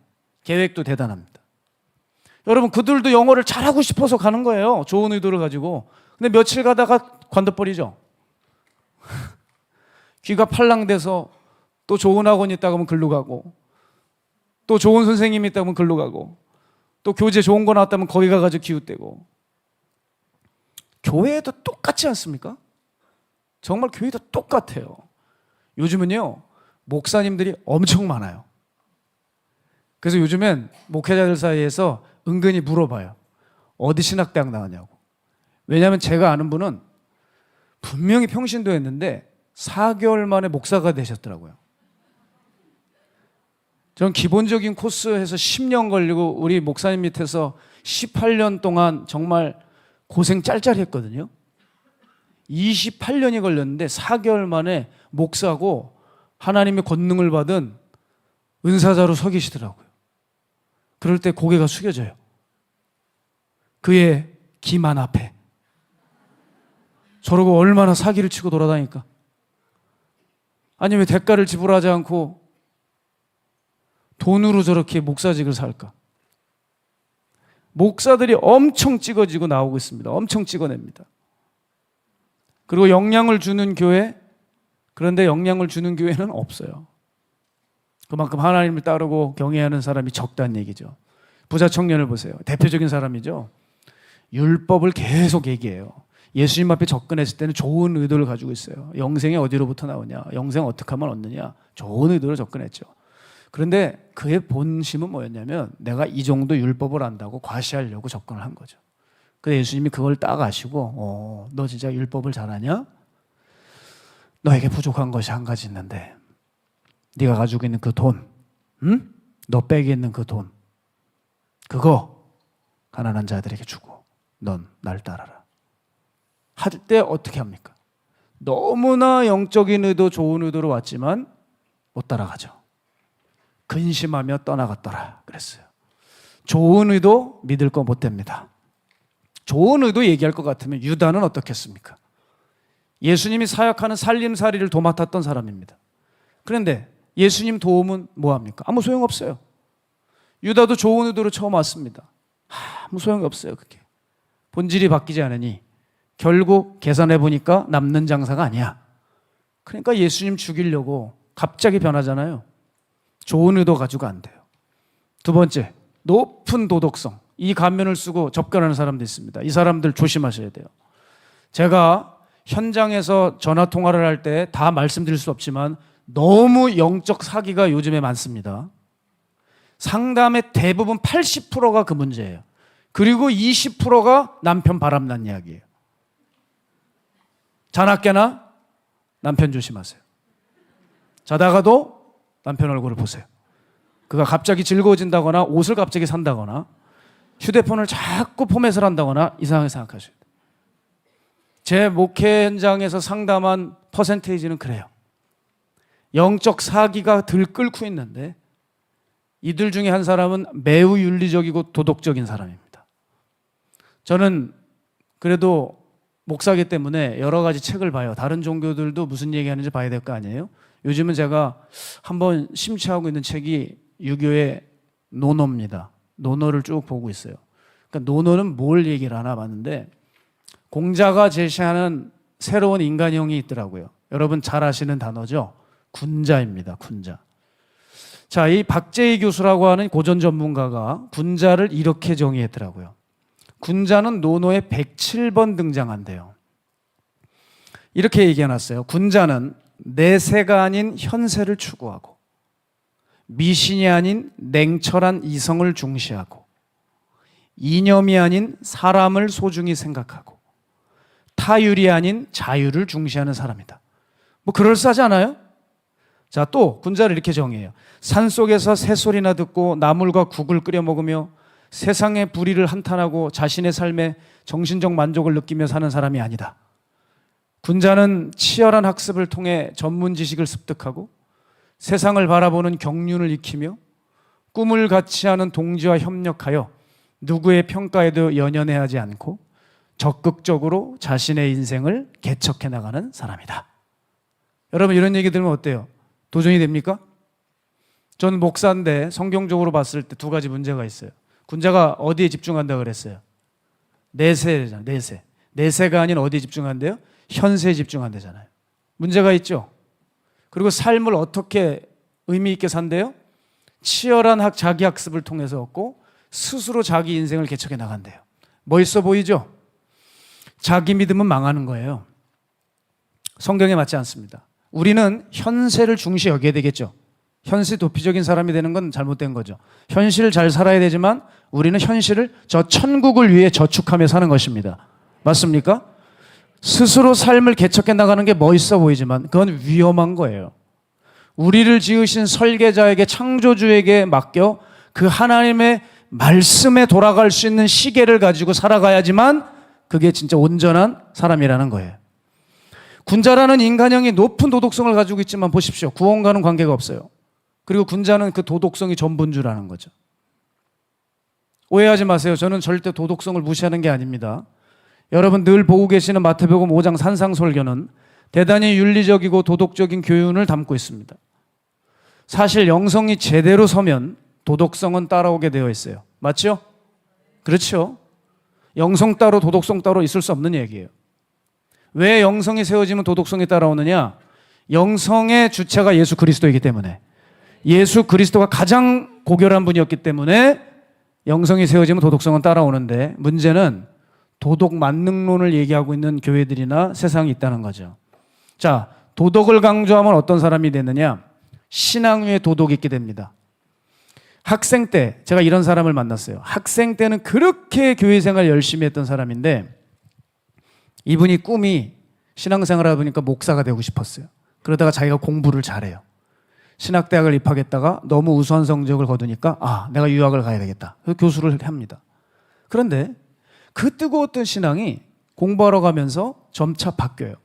Speaker 1: 계획도 대단합니다. 여러분, 그들도 영어를 잘하고 싶어서 가는 거예요. 좋은 의도를 가지고. 근데 며칠 가다가 관둬버리죠. 귀가 팔랑돼서 또 좋은 학원이 있다고 하면 글로 가고, 또 좋은 선생님이 있다면 글로 가고, 또 교재 좋은 거 나왔다면 거기 가가지고 기웃대고. 교회도 똑같지 않습니까? 정말 교회도 똑같아요. 요즘은요, 목사님들이 엄청 많아요. 그래서 요즘엔 목회자들 사이에서 은근히 물어봐요. 어디 신학대학 나왔냐고. 왜냐하면 제가 아는 분은 분명히 평신도 했는데 4개월 만에 목사가 되셨더라고요. 전 기본적인 코스에서 10년 걸리고 우리 목사님 밑에서 18년 동안 정말 고생 짤짤이 했거든요. 28년이 걸렸는데 4개월 만에 목사고 하나님의 권능을 받은 은사자로 서 계시더라고요. 그럴 때 고개가 숙여져요. 그의 기만 앞에. 저러고 얼마나 사기를 치고 돌아다니까. 아니, 왜 대가를 지불하지 않고 돈으로 저렇게 목사직을 살까? 목사들이 엄청 찍어지고 나오고 있습니다. 엄청 찍어냅니다. 그리고 영향을 주는 교회, 그런데 영향을 주는 교회는 없어요. 그만큼 하나님을 따르고 경외하는 사람이 적다는 얘기죠. 부자 청년을 보세요. 대표적인 사람이죠. 율법을 계속 얘기해요. 예수님 앞에 접근했을 때는 좋은 의도를 가지고 있어요. 영생이 어디로부터 나오냐, 영생 어떻게 하면 얻느냐, 좋은 의도로 접근했죠. 그런데 그의 본심은 뭐였냐면 내가 이 정도 율법을 안다고 과시하려고 접근을 한 거죠. 그래서 예수님이 그걸 딱 아시고 너 진짜 율법을 잘하냐? 너에게 부족한 것이 한 가지 있는데 네가 가지고 있는 그 돈, 응? 너 백에 있는 그 돈, 그거 가난한 자들에게 주고 넌 날 따라라. 할 때 어떻게 합니까? 너무나 영적인 의도, 좋은 의도로 왔지만 못 따라가죠. 근심하며 떠나갔더라 그랬어요. 좋은 의도 믿을 거 못 됩니다. 좋은 의도 얘기할 것 같으면 유다는 어떻겠습니까? 예수님이 사역하는 살림살이를 도맡았던 사람입니다. 그런데 예수님 도움은 뭐합니까? 아무 소용없어요. 유다도 좋은 의도로 처음 왔습니다. 아무 소용이 없어요. 그게 본질이 바뀌지 않으니 결국 계산해 보니까 남는 장사가 아니야. 그러니까 예수님 죽이려고 갑자기 변하잖아요. 좋은 의도 가지고 안 돼요. 두 번째, 높은 도덕성. 이 가면을 쓰고 접근하는 사람도 있습니다. 이 사람들 조심하셔야 돼요. 제가 현장에서 전화 통화를 할 때 다 말씀드릴 수 없지만 너무 영적 사기가 요즘에 많습니다. 상담의 대부분 80%가 그 문제예요. 그리고 20%가 남편 바람난 이야기예요. 자나깨나 남편 조심하세요. 자다가도 남편 얼굴을 보세요. 그가 갑자기 즐거워진다거나 옷을 갑자기 산다거나 휴대폰을 자꾸 포맷을 한다거나 이상하게 생각하셔야 돼요. 제 목회 현장에서 상담한 퍼센테이지는 그래요. 영적 사기가 들끓고 있는데 이들 중에 한 사람은 매우 윤리적이고 도덕적인 사람입니다. 저는 그래도 목사기 때문에 여러 가지 책을 봐요. 다른 종교들도 무슨 얘기하는지 봐야 될 거 아니에요? 요즘은 제가 한번 심취하고 있는 책이 유교의 논어입니다. 논어를 쭉 보고 있어요. 그러니까 논어는 뭘 얘기를 하나 봤는데 공자가 제시하는 새로운 인간형이 있더라고요. 여러분 잘 아시는 단어죠? 군자입니다. 군자. 자, 이 박재희 교수라고 하는 고전 전문가가 군자를 이렇게 정의했더라고요. 군자는 논어에 107번 등장한대요. 이렇게 얘기해놨어요. 군자는 내세가 아닌 현세를 추구하고 미신이 아닌 냉철한 이성을 중시하고 이념이 아닌 사람을 소중히 생각하고 타율이 아닌 자유를 중시하는 사람이다. 뭐 그럴싸하지 않아요? 자, 또 군자를 이렇게 정의해요. 산속에서 새소리나 듣고 나물과 국을 끓여 먹으며 세상의 불의를 한탄하고 자신의 삶에 정신적 만족을 느끼며 사는 사람이 아니다. 군자는 치열한 학습을 통해 전문 지식을 습득하고 세상을 바라보는 경륜을 익히며 꿈을 같이 하는 동지와 협력하여 누구의 평가에도 연연해하지 않고 적극적으로 자신의 인생을 개척해 나가는 사람이다. 여러분 이런 얘기 들으면 어때요? 도전이 됩니까? 전 목사인데 성경적으로 봤을 때 두 가지 문제가 있어요. 군자가 어디에 집중한다고 그랬어요? 내세잖아요. 내세. 내세가 아닌 어디에 집중한대요? 현세에 집중한대잖아요. 문제가 있죠. 그리고 삶을 어떻게 의미 있게 산대요? 치열한 자기 학습을 통해서 얻고 스스로 자기 인생을 개척해 나간대요. 멋있어 보이죠? 자기 믿음은 망하는 거예요. 성경에 맞지 않습니다. 우리는 현세를 중시 여겨야 되겠죠. 현실 도피적인 사람이 되는 건 잘못된 거죠. 현실을 잘 살아야 되지만 우리는 현실을 저 천국을 위해 저축하며 사는 것입니다. 맞습니까? 스스로 삶을 개척해 나가는 게 멋있어 보이지만 그건 위험한 거예요. 우리를 지으신 설계자에게 창조주에게 맡겨 그 하나님의 말씀에 돌아갈 수 있는 시계를 가지고 살아가야지만 그게 진짜 온전한 사람이라는 거예요. 군자라는 인간형이 높은 도덕성을 가지고 있지만 보십시오. 구원과는 관계가 없어요. 그리고 군자는 그 도덕성이 전부인 줄 아는 거죠. 오해하지 마세요. 저는 절대 도덕성을 무시하는 게 아닙니다. 여러분 늘 보고 계시는 마태복음 5장 산상설교는 대단히 윤리적이고 도덕적인 교훈을 담고 있습니다. 사실 영성이 제대로 서면 도덕성은 따라오게 되어 있어요. 맞죠? 그렇죠? 영성 따로 도덕성 따로 있을 수 없는 얘기예요. 왜 영성이 세워지면 도덕성이 따라오느냐? 영성의 주체가 예수 그리스도이기 때문에, 예수 그리스도가 가장 고결한 분이었기 때문에 영성이 세워지면 도덕성은 따라오는데, 문제는 도덕 만능론을 얘기하고 있는 교회들이나 세상이 있다는 거죠. 자, 도덕을 강조하면 어떤 사람이 되느냐? 신앙 위에 도덕이 있게 됩니다. 학생 때 제가 이런 사람을 만났어요. 학생 때는 그렇게 교회 생활 열심히 했던 사람인데 이분이 꿈이 신앙생활을 보니까 목사가 되고 싶었어요. 그러다가 자기가 공부를 잘해요. 신학대학을 입학했다가 너무 우수한 성적을 거두니까 내가 유학을 가야 되겠다. 그래서 교수를 합니다. 그런데 그 뜨거웠던 신앙이 공부하러 가면서 점차 바뀌어요.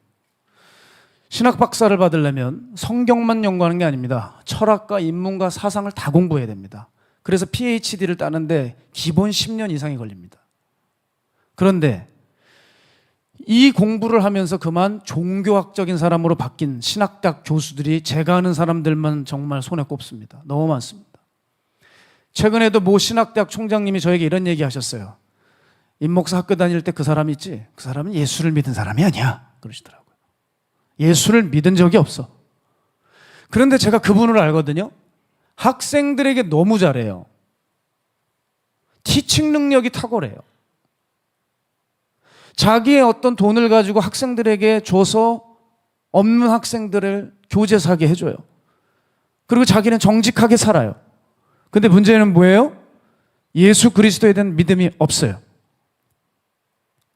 Speaker 1: 신학 박사를 받으려면 성경만 연구하는 게 아닙니다. 철학과 인문과 사상을 다 공부해야 됩니다. 그래서 PhD를 따는데 기본 10년 이상이 걸립니다. 그런데 이 공부를 하면서 그만 종교학적인 사람으로 바뀐 신학대학 교수들이 제가 아는 사람들만 정말 손에 꼽습니다. 너무 많습니다. 최근에도 모 신학대학 총장님이 저에게 이런 얘기 하셨어요. 임 목사 학교 다닐 때 그 사람 있지? 그 사람은 예수를 믿은 사람이 아니야. 그러시더라고요. 예수를 믿은 적이 없어. 그런데 제가 그분을 알거든요. 학생들에게 너무 잘해요. 티칭 능력이 탁월해요. 자기의 어떤 돈을 가지고 학생들에게 줘서 없는 학생들을 교재 사게 해줘요. 그리고 자기는 정직하게 살아요. 근데 문제는 뭐예요? 예수 그리스도에 대한 믿음이 없어요.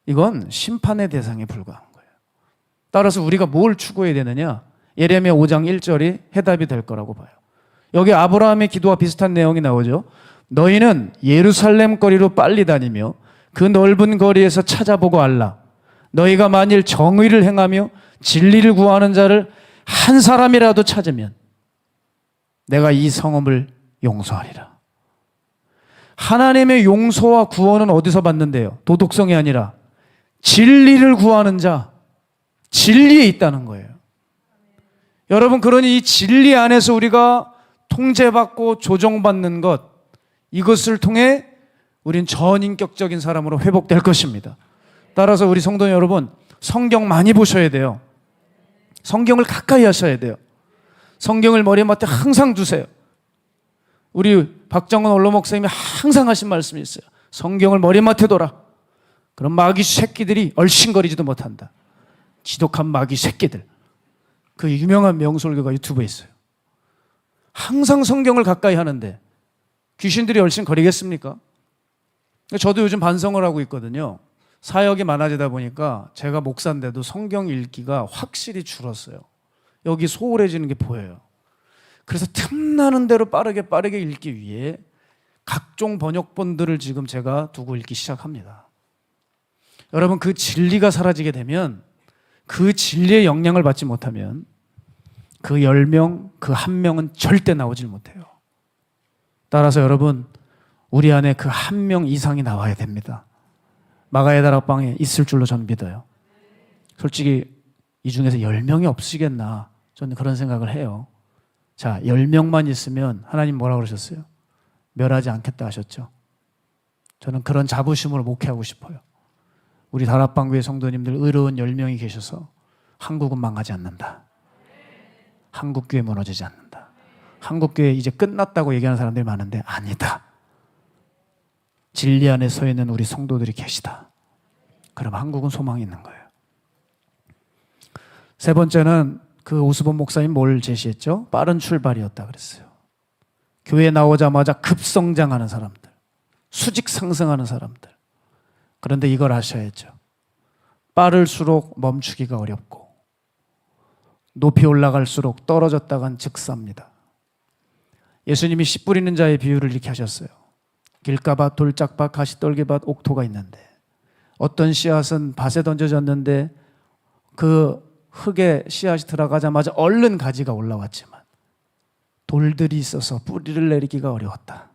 Speaker 1: 이건 심판의 대상에 불과한 거예요. 따라서 우리가 뭘 추구해야 되느냐? 예레미야 5장 1절이 해답이 될 거라고 봐요. 여기 아브라함의 기도와 비슷한 내용이 나오죠. 너희는 예루살렘 거리로 빨리 다니며 그 넓은 거리에서 찾아보고 알라. 너희가 만일 정의를 행하며 진리를 구하는 자를 한 사람이라도 찾으면 내가 이 성읍을 용서하리라. 하나님의 용서와 구원은 어디서 받는데요? 도덕성이 아니라 진리를 구하는 자, 진리에 있다는 거예요. 여러분, 그러니 이 진리 안에서 우리가 통제받고 조정받는 것, 이것을 통해 우린 전인격적인 사람으로 회복될 것입니다. 따라서 우리 성도 여러분, 성경 많이 보셔야 돼요. 성경을 가까이 하셔야 돼요. 성경을 머리맡에 항상 두세요. 우리 박정은 원로 목사님이 항상 하신 말씀이 있어요. 성경을 머리맡에 둬라. 그럼 마귀 새끼들이 얼씬거리지도 못한다. 지독한 마귀 새끼들. 그 유명한 명설교가 유튜브에 있어요. 항상 성경을 가까이 하는데 귀신들이 얼씬거리겠습니까? 저도 요즘 반성을 하고 있거든요. 사역이 많아지다 보니까 제가 목사인데도 성경 읽기가 확실히 줄었어요. 여기 소홀해지는 게 보여요. 그래서 틈나는 대로 빠르게 읽기 위해 각종 번역본들을 지금 제가 두고 읽기 시작합니다. 여러분, 그 진리가 사라지게 되면, 그 진리의 영향을 받지 못하면 그 10명, 그 1명은 절대 나오질 못해요. 따라서 여러분, 우리 안에 그 1명 이상이 나와야 됩니다. 마가의 다락방에 있을 줄로 저는 믿어요. 솔직히 이 중에서 10명이 없으시겠나, 저는 그런 생각을 해요. 자, 10명만 있으면 하나님 뭐라고 그러셨어요? 멸하지 않겠다 하셨죠. 저는 그런 자부심으로 목회하고 싶어요. 우리 다락방교회 성도님들 의로운 10명이 계셔서 한국은 망하지 않는다. 한국교회 무너지지 않는다. 한국교회 이제 끝났다고 얘기하는 사람들이 많은데 아니다. 진리 안에 서 있는 우리 성도들이 계시다. 그럼 한국은 소망이 있는 거예요. 세 번째는 그 오스본 목사님 뭘 제시했죠? 빠른 출발이었다 그랬어요. 교회 나오자마자 급성장하는 사람들, 수직 상승하는 사람들. 그런데 이걸 아셔야죠. 빠를수록 멈추기가 어렵고 높이 올라갈수록 떨어졌다간 즉사입니다. 예수님이 씨 뿌리는 자의 비유를 이렇게 하셨어요. 길가밭, 돌짝밭, 가시떨기밭, 옥토가 있는데 어떤 씨앗은 밭에 던져졌는데 그 흙에 씨앗이 들어가자마자 얼른 가지가 올라왔지만 돌들이 있어서 뿌리를 내리기가 어려웠다.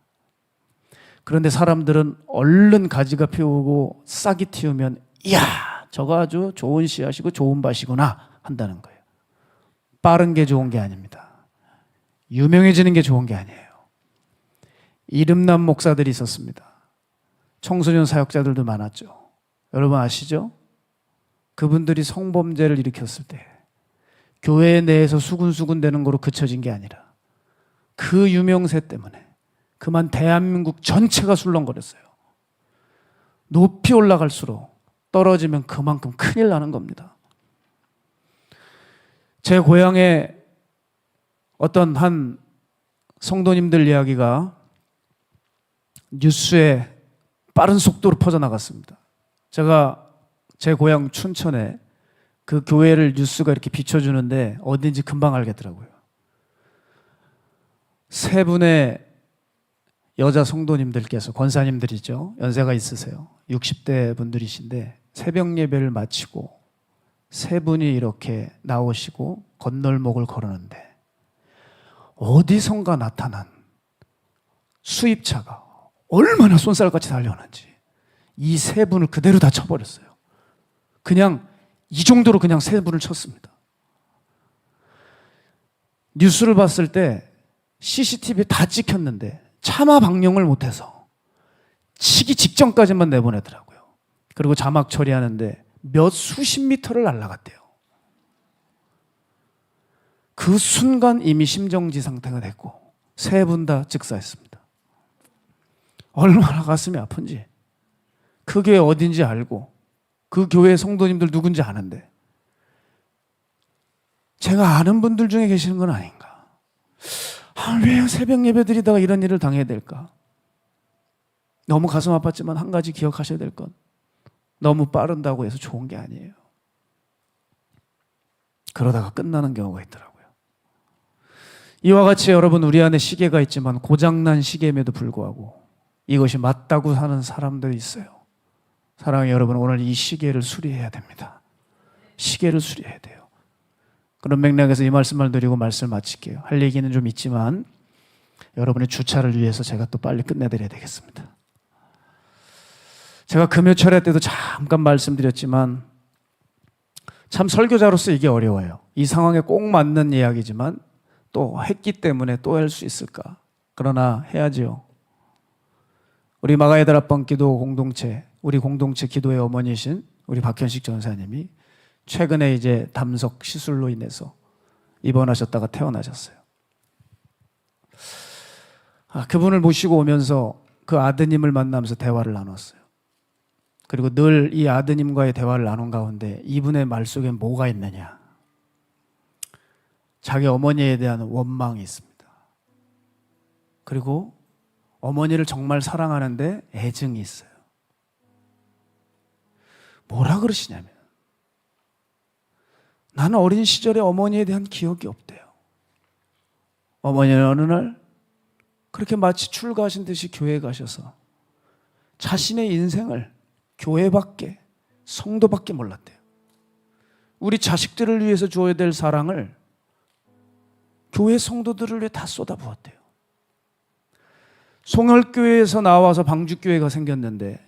Speaker 1: 그런데 사람들은 얼른 가지가 피우고 싹이 틔우면 이야, 저거 아주 좋은 씨앗이고 좋은 밭이구나 한다는 거예요. 빠른 게 좋은 게 아닙니다. 유명해지는 게 좋은 게 아니에요. 이름난 목사들이 있었습니다. 청소년 사역자들도 많았죠. 여러분 아시죠? 그분들이 성범죄를 일으켰을 때 교회 내에서 수군수군 되는 거로 그쳐진 게 아니라 그 유명세 때문에 그만 대한민국 전체가 술렁거렸어요. 높이 올라갈수록 떨어지면 그만큼 큰일 나는 겁니다. 제 고향에 어떤 한 성도님들 이야기가 뉴스에 빠른 속도로 퍼져나갔습니다. 제가 제 고향 춘천에 그 교회를 뉴스가 이렇게 비춰주는데 어딘지 금방 알겠더라고요. 세 분의 여자 성도님들께서, 권사님들이죠. 연세가 있으세요. 60대 분들이신데 새벽 예배를 마치고 세 분이 이렇게 나오시고 건널목을 걸었는데 어디선가 나타난 수입차가 얼마나 쏜살같이 달려오는지 이 세 분을 그대로 다 쳐버렸어요. 그냥 이 정도로 그냥 세 분을 쳤습니다. 뉴스를 봤을 때 CCTV에 다 찍혔는데 차마 방영을 못해서 치기 직전까지만 내보내더라고요. 그리고 자막 처리하는데 몇 수십 미터를 날아갔대요. 그 순간 이미 심정지 상태가 됐고 세 분 다 즉사했습니다. 얼마나 가슴이 아픈지, 그 교회 어딘지 알고 그 교회 성도님들 누군지 아는데 제가 아는 분들 중에 계시는 건 아닌가. 왜 새벽 예배 드리다가 이런 일을 당해야 될까? 너무 가슴 아팠지만 한 가지 기억하셔야 될 건 너무 빠른다고 해서 좋은 게 아니에요. 그러다가 끝나는 경우가 있더라고요. 이와 같이 여러분, 우리 안에 시계가 있지만 고장난 시계임에도 불구하고 이것이 맞다고 하는 사람들이 있어요. 사랑하는 여러분, 오늘 이 시계를 수리해야 됩니다. 시계를 수리해야 돼요. 그런 맥락에서 이 말씀을 드리고 말씀을 마칠게요. 할 얘기는 좀 있지만 여러분의 주차를 위해서 제가 또 빨리 끝내드려야 되겠습니다. 제가 금요 철야 때도 잠깐 말씀드렸지만 참 설교자로서 이게 어려워요. 이 상황에 꼭 맞는 이야기지만 또 했기 때문에 또 할 수 있을까? 그러나 해야지요. 우리 마가의들 앞방 기도 공동체, 우리 공동체 기도의 어머니신 우리 박현식 전사님이 최근에 이제 담석 시술로 인해서 입원하셨다가 퇴원하셨어요. 그분을 모시고 오면서 그 아드님을 만나면서 대화를 나눴어요. 그리고 늘 이 아드님과의 대화를 나눈 가운데 이분의 말 속에 뭐가 있느냐? 자기 어머니에 대한 원망이 있습니다. 그리고 어머니를 정말 사랑하는데 애증이 있어요. 뭐라 그러시냐면, 나는 어린 시절에 어머니에 대한 기억이 없대요. 어머니는 어느 날 그렇게 마치 출가하신 듯이 교회에 가셔서 자신의 인생을 교회밖에, 성도밖에 몰랐대요. 우리 자식들을 위해서 줘야 될 사랑을 교회 성도들을 위해 다 쏟아부었대요. 송혈교회에서 나와서 방주교회가 생겼는데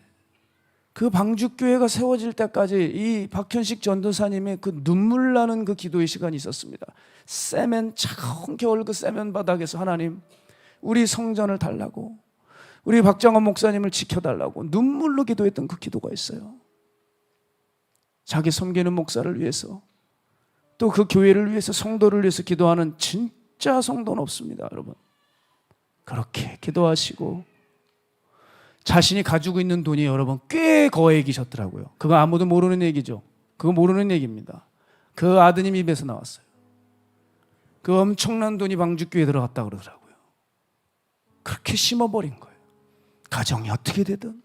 Speaker 1: 그 방주교회가 세워질 때까지 이 박현식 전도사님의 그 눈물 나는 그 기도의 시간이 있었습니다. 세면, 차가운 겨울 그 세면 바닥에서 하나님, 우리 성전을 달라고, 우리 박정원 목사님을 지켜달라고 눈물로 기도했던 그 기도가 있어요. 자기 섬기는 목사를 위해서, 또 그 교회를 위해서, 성도를 위해서 기도하는 진짜 성도는 없습니다, 여러분. 그렇게 기도하시고 자신이 가지고 있는 돈이 여러분 꽤 거액이셨더라고요. 그거 아무도 모르는 얘기죠. 그거 모르는 얘기입니다. 그 아드님 입에서 나왔어요. 그 엄청난 돈이 방주교회에 들어갔다 그러더라고요. 그렇게 심어버린 거예요. 가정이 어떻게 되든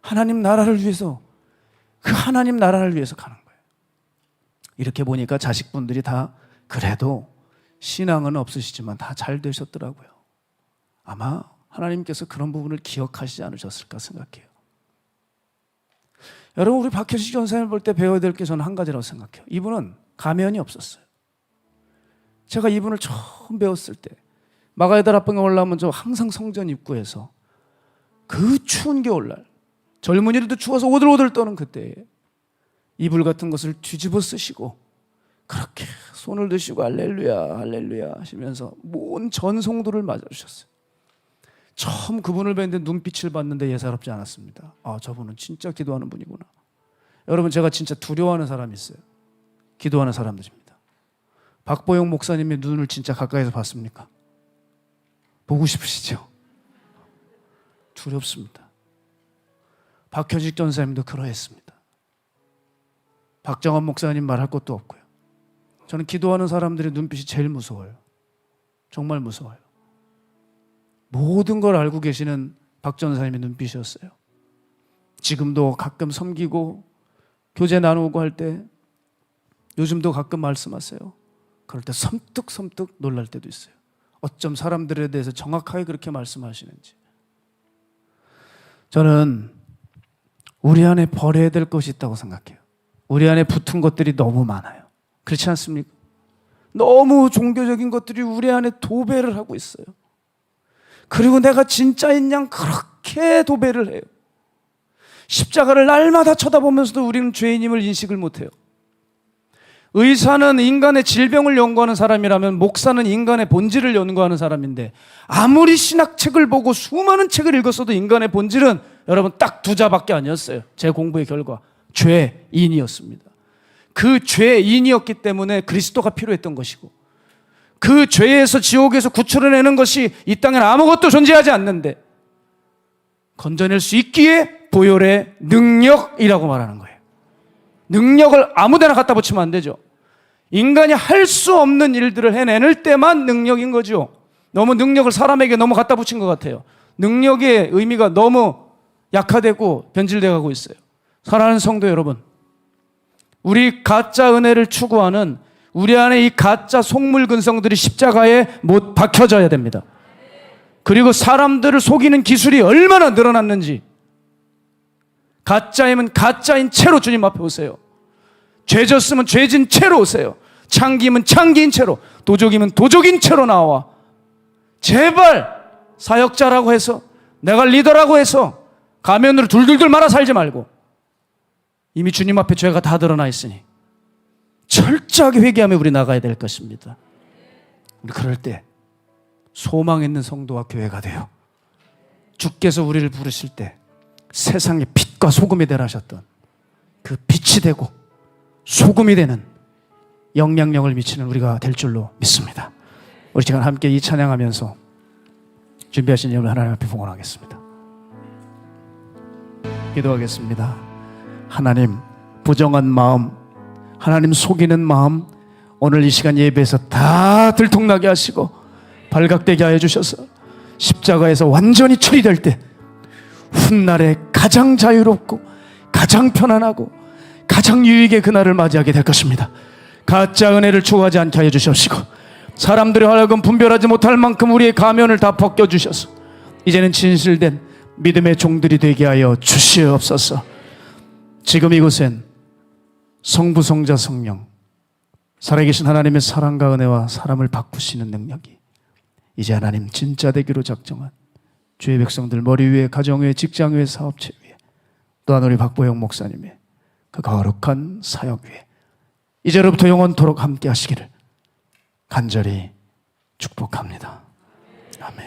Speaker 1: 하나님 나라를 위해서, 그 하나님 나라를 위해서 가는 거예요. 이렇게 보니까 자식분들이 다 그래도 신앙은 없으시지만 다 잘 되셨더라고요. 아마 하나님께서 그런 부분을 기억하시지 않으셨을까 생각해요. 여러분, 우리 박현식 전사님을 볼 때 배워야 될 게 저는 한 가지라고 생각해요. 이분은 가면이 없었어요. 제가 이분을 처음 배웠을 때 마가의들 앞방에 올라오면 저 항상 성전 입구에서 그 추운 겨울날 젊은이들도 추워서 오들오들 떠는 그때에 이불 같은 것을 뒤집어 쓰시고 그렇게 손을 드시고 할렐루야 할렐루야 하시면서 온 전성도를 맞아주셨어요. 처음 그분을 뵀는데 눈빛을 봤는데 예사롭지 않았습니다. 저분은 진짜 기도하는 분이구나. 여러분, 제가 진짜 두려워하는 사람이 있어요. 기도하는 사람들입니다. 박보영 목사님의 눈을 진짜 가까이서 봤습니까? 보고 싶으시죠? 두렵습니다. 박현식 전사님도 그러했습니다. 박정원 목사님 말할 것도 없고요. 저는 기도하는 사람들의 눈빛이 제일 무서워요. 정말 무서워요. 모든 걸 알고 계시는 박 전사님의 눈빛이었어요. 지금도 가끔 섬기고 교제 나누고 할 때, 요즘도 가끔 말씀하세요. 그럴 때 섬뜩섬뜩 놀랄 때도 있어요. 어쩜 사람들에 대해서 정확하게 그렇게 말씀하시는지. 저는 우리 안에 버려야 될 것이 있다고 생각해요. 우리 안에 붙은 것들이 너무 많아요. 그렇지 않습니까? 너무 종교적인 것들이 우리 안에 도배를 하고 있어요. 그리고 내가 진짜인 양 그렇게 도배를 해요. 십자가를 날마다 쳐다보면서도 우리는 죄인임을 인식을 못해요. 의사는 인간의 질병을 연구하는 사람이라면 목사는 인간의 본질을 연구하는 사람인데, 아무리 신학책을 보고 수많은 책을 읽었어도 인간의 본질은 여러분 딱 두 자밖에 아니었어요. 제 공부의 결과 죄인이었습니다. 그 죄인이었기 때문에 그리스도가 필요했던 것이고, 그 죄에서 지옥에서 구출해내는 것이 이 땅엔 아무것도 존재하지 않는데 건져낼 수 있기에 보혈의 능력이라고 말하는 거예요. 능력을 아무데나 갖다 붙이면 안 되죠. 인간이 할 수 없는 일들을 해낼 때만 능력인 거죠. 너무 능력을 사람에게 너무 갖다 붙인 것 같아요. 능력의 의미가 너무 약화되고 변질되어 가고 있어요. 사랑하는 성도 여러분, 우리 가짜 은혜를 추구하는 우리 안에 이 가짜 속물 근성들이 십자가에 못 박혀져야 됩니다. 그리고 사람들을 속이는 기술이 얼마나 늘어났는지, 가짜이면 가짜인 채로 주님 앞에 오세요. 죄졌으면 죄진 채로 오세요. 창기면 창기인 채로, 도적이면 도적인 채로 나와. 제발 사역자라고 해서, 내가 리더라고 해서 가면으로 둘둘둘 말아 살지 말고, 이미 주님 앞에 죄가 다 드러나 있으니 철저하게 회개하며 우리 나가야 될 것입니다. 우리 그럴 때 소망 있는 성도와 교회가 돼요. 주께서 우리를 부르실 때 세상의 빛과 소금이 되라 하셨던 그 빛이 되고 소금이 되는 영향력을 미치는 우리가 될 줄로 믿습니다. 우리 시간 함께 이 찬양하면서 준비하신 여러분 하나님 앞에 봉헌하겠습니다. 기도하겠습니다. 하나님, 부정한 마음, 하나님 속이는 마음, 오늘 이 시간 예배에서 다 들통나게 하시고 발각되게 하여 주셔서 십자가에서 완전히 처리될 때 훗날에 가장 자유롭고 가장 편안하고 가장 유익의 그날을 맞이하게 될 것입니다. 가짜 은혜를 추구하지 않게 하여 주시옵시고, 사람들이 하여금 분별하지 못할 만큼 우리의 가면을 다 벗겨주셔서 이제는 진실된 믿음의 종들이 되게 하여 주시옵소서. 지금 이곳엔 성부, 성자, 성령, 살아계신 하나님의 사랑과 은혜와 사람을 바꾸시는 능력이 이제 하나님 진짜 되기로 작정한 주의 백성들 머리 위에, 가정 위에, 직장 위에, 사업체 위에, 또한 우리 박보영 목사님의 그 거룩한 사역 위에 이제로부터 영원토록 함께 하시기를 간절히 축복합니다. 아멘.